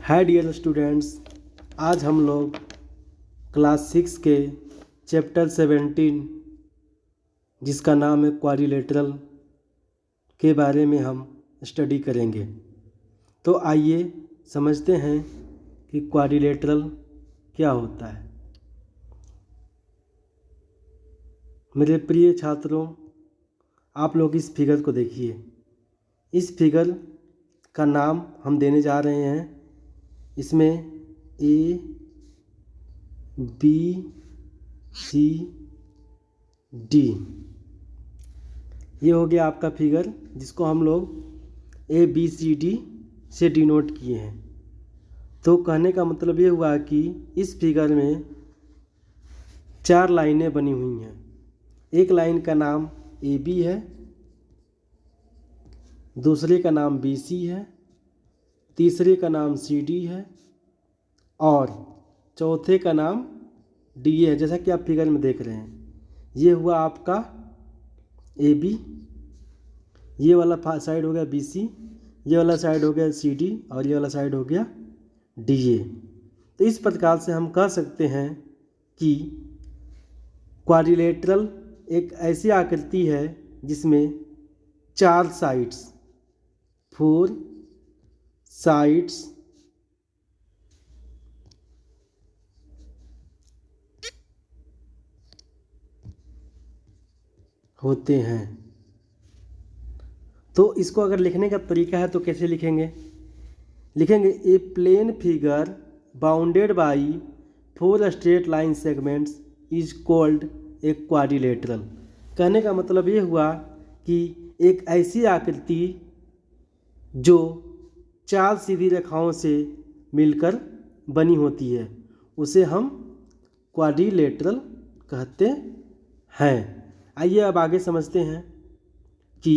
Hi dear students, आज हम लोग क्लास 6 के चैप्टर 17 जिसका नाम है क्वाड्रिलेटरल के बारे में हम स्टडी करेंगे। तो आइए समझते हैं कि क्वाड्रिलेटरल क्या होता है। मेरे प्रिय छात्रों, आप लोग इस फिगर को देखिए। इस फिगर का नाम हम देने जा रहे हैं। इसमें ए बी सी डी ये हो गया आपका फिगर, जिसको हम लोग ए बी सी डी से डिनोट किए हैं। तो कहने का मतलब ये हुआ कि इस फिगर में 4 लाइनें बनी हुई हैं। एक लाइन का नाम ए बी है, दूसरे का नाम बी सी है, तीसरे का नाम सी डी है और चौथे का नाम डी है, जैसा कि आप फिगर में देख रहे हैं। ये हुआ आपका ए बी, ये वाला साइड हो गया बी सी, ये वाला साइड हो गया सी डी और ये वाला साइड हो गया डी ए। तो इस प्रकार से हम कह सकते हैं कि क्वाड्रिलेटरल एक ऐसी आकृति है जिसमें 4 साइड्स, 4 साइड्स होते हैं। तो इसको अगर लिखने का तरीका है तो कैसे लिखेंगे? A plane figure bounded by 4 straight line segments is called a quadrilateral. कहने का मतलब ये हुआ कि एक ऐसी आकृति जो 4 सीधी रेखाओं से मिलकर बनी होती है, उसे हम क्वाड्रिलेटरल कहते हैं। आइए अब आगे समझते हैं कि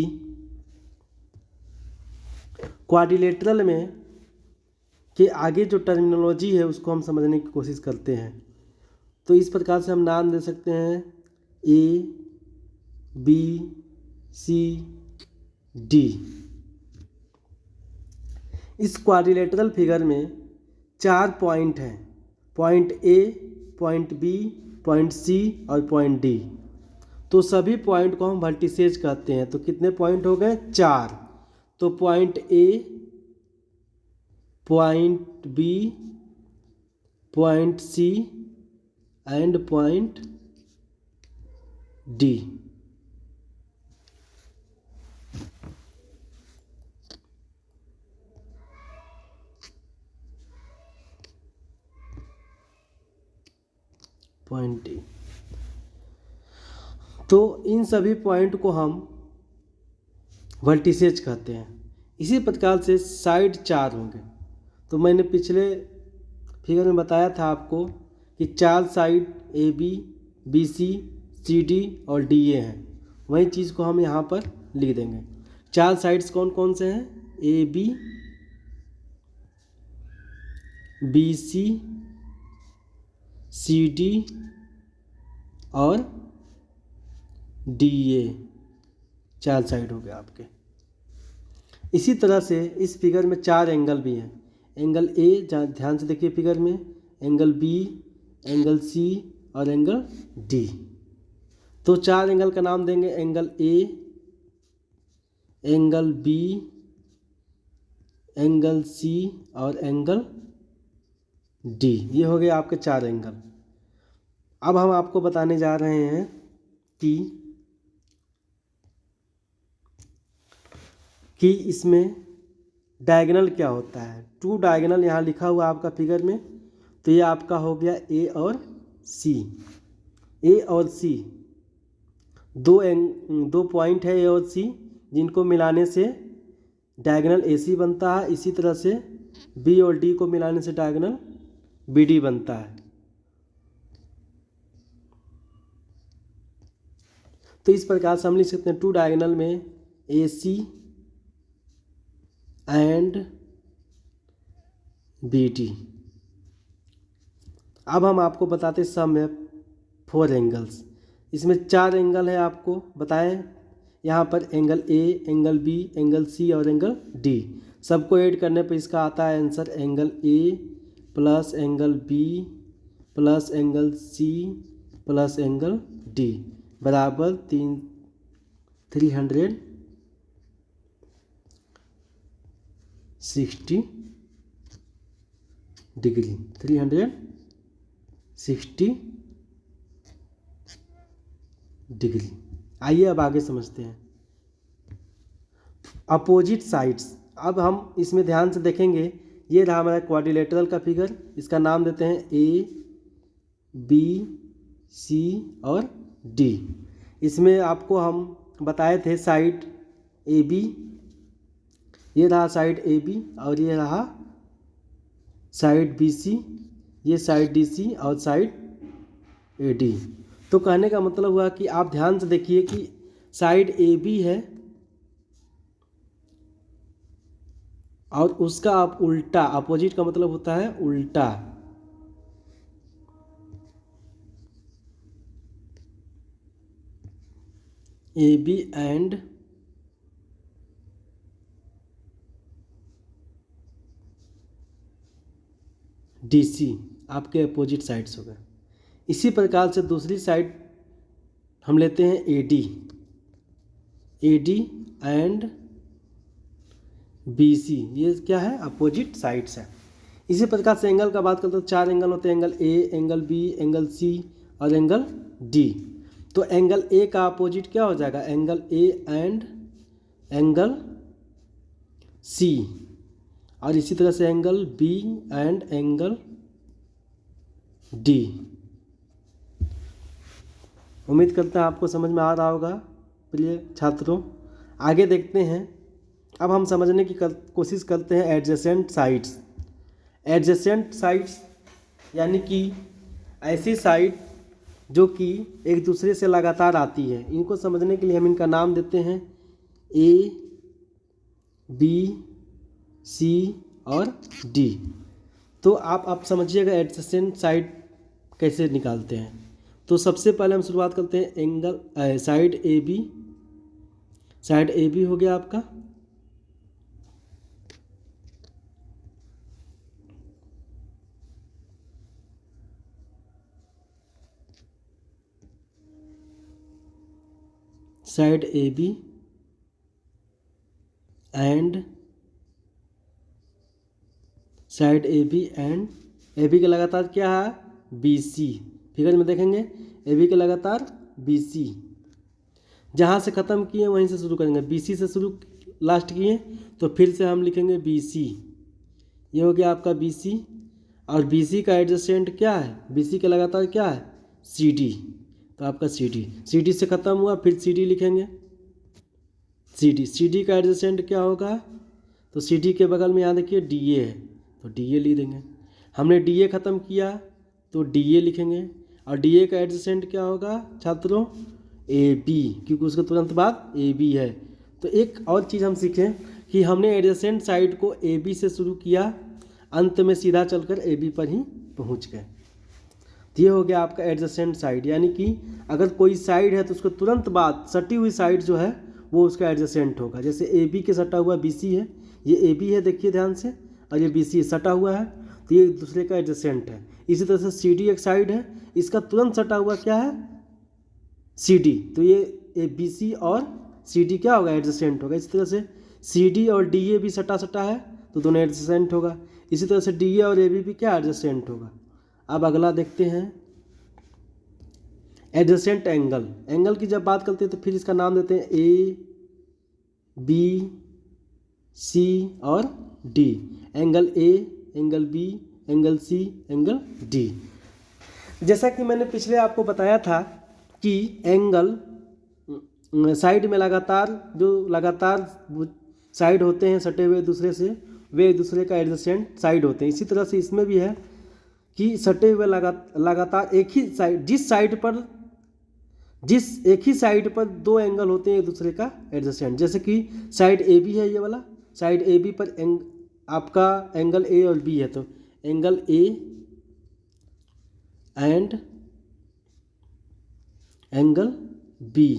क्वाड्रिलेटरल में के आगे जो टर्मिनोलॉजी है उसको हम समझने की कोशिश करते हैं। तो इस प्रकार से हम नाम दे सकते हैं ए बी सी डी। इस क्वाड्रिलेटरल फिगर में 4 पॉइंट हैं, point A, point B, point C और पॉइंट डी। तो सभी पॉइंट को हम वर्टिसेज कहते हैं। तो कितने पॉइंट हो गए? 4। तो point A, point B, point C and point D. Point D. तो इन सभी पॉइंट को हम वर्टिसेज कहते हैं। इसी प्रकार से साइड 4 होंगे। तो मैंने पिछले फिगर में बताया था आपको कि 4 side A B, B C, C D और डी ए हैं। वही चीज़ को हम यहाँ पर लिख देंगे। 4 साइड्स कौन कौन से हैं? A B, B C, C D और डी ए। 4 साइड हो गए आपके। इसी तरह से इस फिगर में 4 एंगल भी हैं। एंगल ए, ध्यान से देखिए फिगर में, एंगल बी, एंगल सी और एंगल डी। तो 4 एंगल का नाम देंगे, angle A, angle B, angle C और एंगल डी। ये हो गए आपके 4 एंगल। अब हम आपको बताने जा रहे हैं कि इसमें डायगोनल क्या होता है। 2 डायगोनल यहाँ लिखा हुआ आपका फिगर में। तो ये आपका हो गया ए और सी। ए और सी दो पॉइंट है, ए और सी, जिनको मिलाने से डायगोनल ए सी बनता है। इसी तरह से बी और डी को मिलाने से डायगोनल बी डी बनता है। तो इस प्रकार से हम लिख सकते हैं 2 डायगोनल में ए सी एंड बी डी। अब हम आपको बताते सम है 4 एंगल्स। इसमें 4 एंगल है, आपको बताएं यहाँ पर angle A, angle B, angle C और एंगल डी। सबको ऐड करने पे इसका आता है answer angle A plus angle B plus angle C plus angle D बराबर 360 डिग्री 360 डिग्री। आइए अब आगे समझते हैं अपोजिट साइड्स। अब हम इसमें ध्यान से देखेंगे, ये रहा हमारा क्वाड्रिलेटरल का फिगर, इसका नाम देते हैं ए बी सी और डी। इसमें आपको हम बताए थे साइड ए बी, ये रहा साइड ए बी और ये रहा साइड बी सी, ये साइड डी सी और साइड ए डी। तो कहने का मतलब हुआ कि आप ध्यान से देखिए कि साइड ए बी है और उसका आप उल्टा, अपोजिट का मतलब होता है उल्टा, A B and D C आपके अपोजिट साइड्स हो गए। इसी प्रकार से दूसरी साइड हम लेते हैं A D and B C, ये क्या है अपोजिट साइड्स है। इसी प्रकार से एंगल का बात करते हैं तो 4 एंगल होते हैं, angle A, angle B, angle C और एंगल डी। तो एंगल ए का अपोजिट क्या हो जाएगा, angle A and angle C, और इसी तरह से angle B and angle D. उम्मीद करता हूँ आपको समझ में आ रहा होगा प्रिय छात्रों। आगे देखते हैं, अब हम समझने की कोशिश करते हैं एडजेसेंट साइड्स। एडजेसेंट साइड्स यानी कि ऐसी साइड जो कि एक दूसरे से लगातार आती है, इनको समझने के लिए हम इनका नाम देते हैं ए बी सी और डी। तो आप समझिएगा एडजेसेंट साइड कैसे निकालते हैं। तो सबसे पहले हम शुरुआत करते हैं angle side A B. Side A B हो गया आपका, side A B and side A B and A B के लगातार क्या है बी सी। फिगर में देखेंगे ए बी के लगातार बी सी, जहाँ से ख़त्म किए वहीं से शुरू करेंगे, बी सी से शुरू लास्ट किए तो फिर से हम लिखेंगे बी सी। ये हो गया आपका बी सी, और बी सी का एडजेसेंट क्या है, बी सी के लगातार क्या है सी डी। तो आपका सी डी से ख़त्म हुआ फिर सी डी लिखेंगे, सी डी का एडजेसेंट क्या होगा, तो सी डी के बगल में यहाँ देखिए डी ए है तो डी ए लिख देंगे। हमने डी ए ख़त्म किया तो डी ए लिखेंगे, और डी ए का एडजेसेंट क्या होगा छात्रों ए बी, क्योंकि उसके तुरंत बाद ए बी है। तो एक और चीज़ हम सीखें कि हमने एडजेसेंट साइड को ए बी से शुरू किया, अंत में सीधा चलकर ए बी पर ही पहुँच गए। ये हो गया आपका एडजेसेंट साइड, यानी कि अगर कोई साइड है तो उसको तुरंत बाद सटी हुई साइड जो है वो उसका एडजेसेंट होगा। जैसे ए बी के सटा हुआ बी सी है, ये ए बी है देखिए ध्यान से, और ये बी सी सटा हुआ है तो ये एक दूसरे का एडजेसेंट है। इसी तरह से सी डी एक साइड है, इसका तुरंत सटा हुआ क्या है सी डी, तो ये ए बी सी और सी डी क्या होगा एडजेसेंट होगा। इसी तरह से सी डी और डी ए भी सटा सटा है तो दोनों एडजेसेंट होगा। इसी तरह से डी ए और ए बी भी क्या एडजेसेंट होगा। अब अगला देखते हैं एडजेसेंट एंगल। एंगल की जब बात करते हैं तो फिर इसका नाम देते हैं ए बी सी और D. Angle A, angle B, angle C, angle D. जैसा कि मैंने पिछले आपको बताया था कि एंगल साइड में लगातार साइड होते हैं सटे हुए दूसरे से, वे एक दूसरे का एडजेसेंट साइड होते हैं। इसी तरह से इसमें भी है कि सटे हुए लगातार एक ही साइड पर दो एंगल होते हैं एक दूसरे का एडजेसेंट। जैसे कि साइड ए बी है, ये वाला साइड ए बी पर आपका एंगल ए और बी है, तो angle A and angle B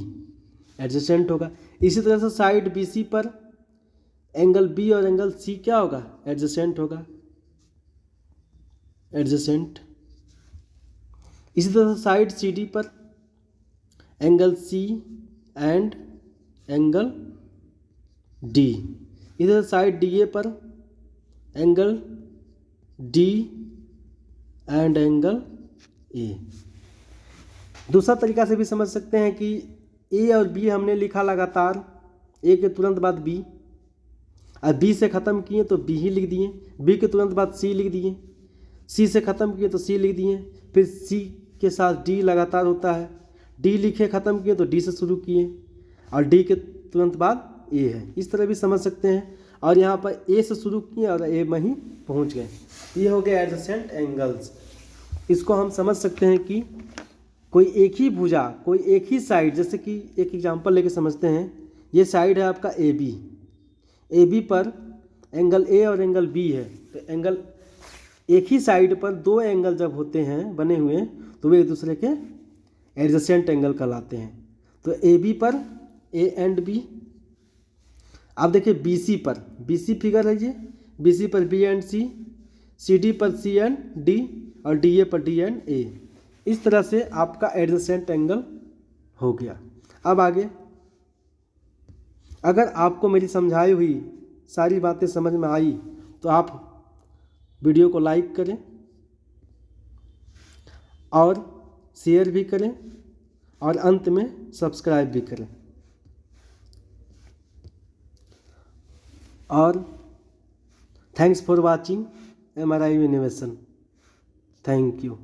adjacent होगा। इसी तरह से साइड बी सी पर एंगल बी और एंगल सी क्या होगा, एडजेसेंट होगा, एडजेसेंट। इसी तरह साइड सी डी पर angle C and angle D, इधर साइड डी ए पर angle D and angle A. दूसरा तरीका से भी समझ सकते हैं कि ए और बी हमने लिखा लगातार, ए के तुरंत बाद बी, और बी से ख़त्म किए तो बी ही लिख दिए, बी के तुरंत बाद सी लिख दिए, सी से ख़त्म किए तो सी लिख दिए, फिर सी के साथ डी लगातार होता है, डी लिखे ख़त्म किए तो डी से शुरू किए, और डी के तुरंत बाद ए है। इस तरह भी समझ सकते हैं। और यहाँ पर ए से शुरू किए और ए में ही पहुँच गए। ये हो गया एडजेसेंट एंगल्स। इसको हम समझ सकते हैं कि कोई एक ही भुजा, कोई एक ही साइड, जैसे कि एक एग्जांपल लेके समझते हैं। ये साइड है आपका ए बी, ए बी पर एंगल ए और एंगल बी है, तो एंगल एक ही साइड पर दो एंगल जब होते हैं बने हुए तो वे एक दूसरे के एडजेसेंट एंगल कहलाते हैं। तो ए बी पर ए एंड बी। आप देखिए बी सी पर, बी सी फिगर है ये, बी सी पर B and C, C D पर सी एंड डी, और डी ए पर डी एंड ए। इस तरह से आपका एडजेसेंट एंगल हो गया। अब आगे, अगर आपको मेरी समझाई हुई सारी बातें समझ में आई तो आप वीडियो को लाइक करें और शेयर भी करें और अंत में सब्सक्राइब भी करें। और thanks for watching MRI animation. Thank you.